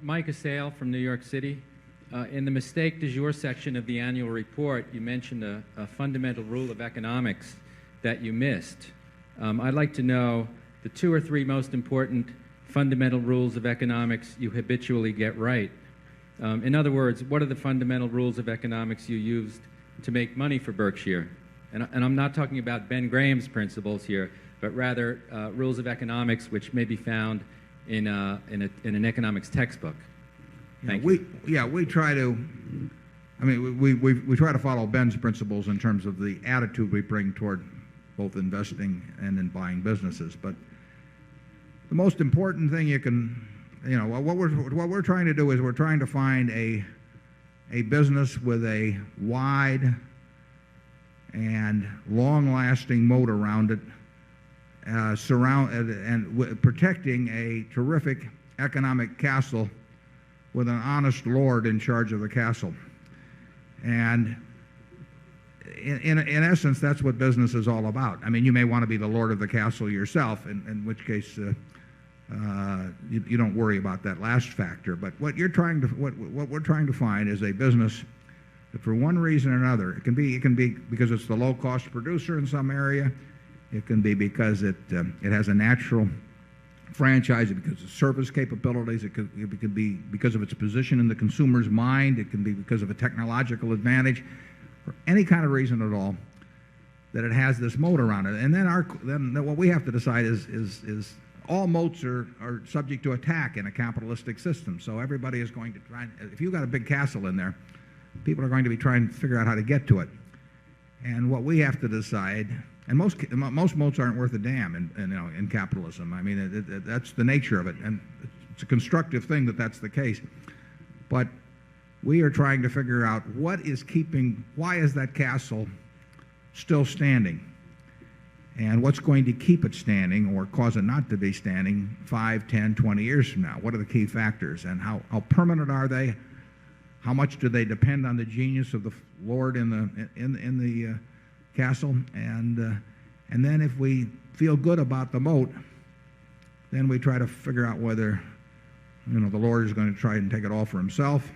Mike Assail from New York City. In the mistake du jour section of the annual report, you mentioned a fundamental rule of economics that you missed. I'd like to know the 2 or 3 most important fundamental rules of economics you habitually get right. In other words, what are the fundamental rules of economics you used to make money for Berkshire? And I'm not talking about Ben Graham's principles here, but rather rules of economics which may be found in an economics textbook. Thank you. We try to, I mean, we try to follow Ben's principles in terms of the attitude we bring toward both investing and in buying businesses. But the most important thing you can, what we're trying to do is we're trying to find a business with a wide and long-lasting moat around it, protecting a terrific economic castle with an honest lord in charge of the castle. And in essence, that's what business is all about. I mean, you may want to be the lord of the castle yourself, in which case you don't worry about that last factor. But what we're trying to find is a business that, for one reason or another, it can be because it's the low-cost producer in some area. It can be because it has a natural franchise, because of service capabilities. It could be because of its position in the consumer's mind. It can be because of a technological advantage, for any kind of reason at all, that it has this moat around it. And then what we have to decide is all moats are subject to attack in a capitalistic system. So everybody is going to try. If you've got a big castle in there, people are going to be trying to figure out how to get to it. And what we have to decide. And most moats aren't worth a damn in capitalism. I mean, that's the nature of it, and it's a constructive thing that that's the case. But we are trying to figure out why is that castle still standing, and what's going to keep it standing or cause it not to be standing 5, 10, 20 years from now. What are the key factors, and how permanent are they? How much do they depend on the genius of the lord in the castle? And then if we feel good about the moat, then we try to figure out whether the lord is going to try and take it all for himself,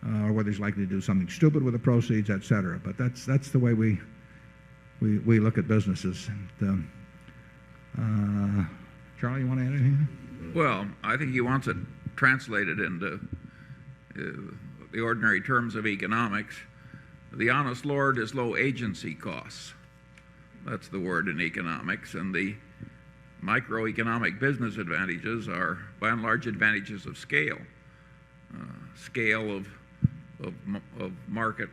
or whether he's likely to do something stupid with the proceeds, etc. But that's the way we look at businesses. And, Charlie, you want to add anything? Well, I think he wants it translated into the ordinary terms of economics. The honest lord is low agency costs. That's the word in economics. And the microeconomic business advantages are, by and large, advantages of scale. Scale of market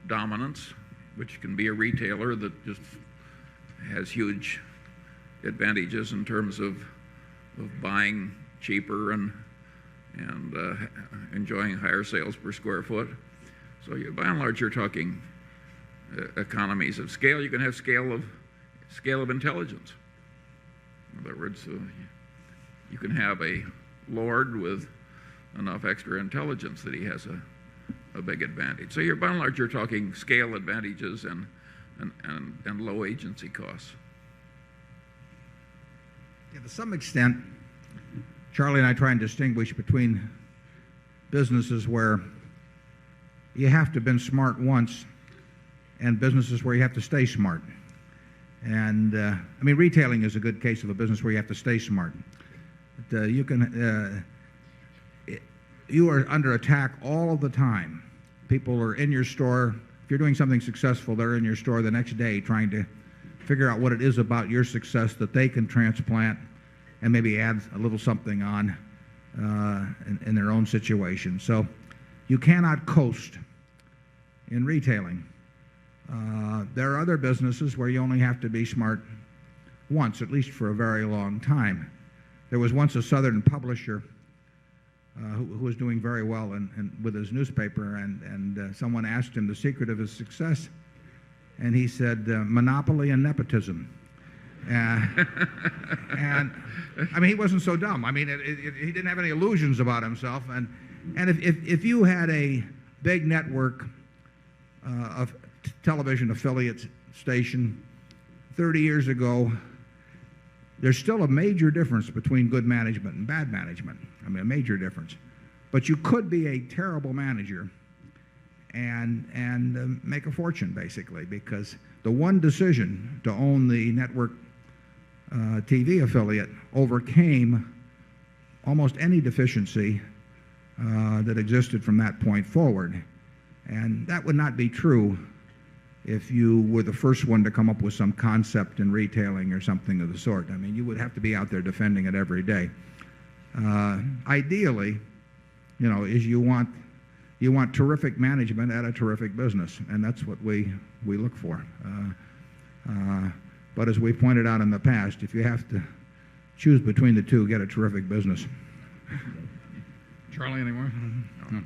dominance, which can be a retailer that just has huge advantages in terms of buying cheaper and enjoying higher sales per square foot. So by and large, you're talking economies of scale. You can have scale of intelligence. In other words, you can have a lord with enough extra intelligence that he has a big advantage. So by and large, you're talking scale advantages and low agency costs. Yeah, to some extent, Charlie and I try and distinguish between businesses where you have to have been smart once and businesses where you have to stay smart. And I mean, retailing is a good case of a business where you have to stay smart. But, you are under attack all of the time. People are in your store. If you're doing something successful, they're in your store the next day trying to figure out what it is about your success that they can transplant and maybe add a little something on in their own situation. So you cannot coast in retailing. There are other businesses where you only have to be smart once, at least for a very long time. There was once a Southern publisher who was doing very well with his newspaper, and someone asked him the secret of his success, and he said, monopoly and nepotism. And I mean, he wasn't so dumb. I mean, he didn't have any illusions about himself. And if you had a big network of television affiliate station 30 years ago, there's still a major difference between good management and bad management. I mean, a major difference. But you could be a terrible manager and make a fortune, basically, because the one decision to own the network TV affiliate overcame almost any deficiency that existed from that point forward. And that would not be true if you were the first one to come up with some concept in retailing or something of the sort. I mean, you would have to be out there defending it every day. Ideally, you know, is you want terrific management at a terrific business, and that's what we look for. But as we pointed out in the past, if you have to choose between the two, get a terrific business. Charlie, any more? No.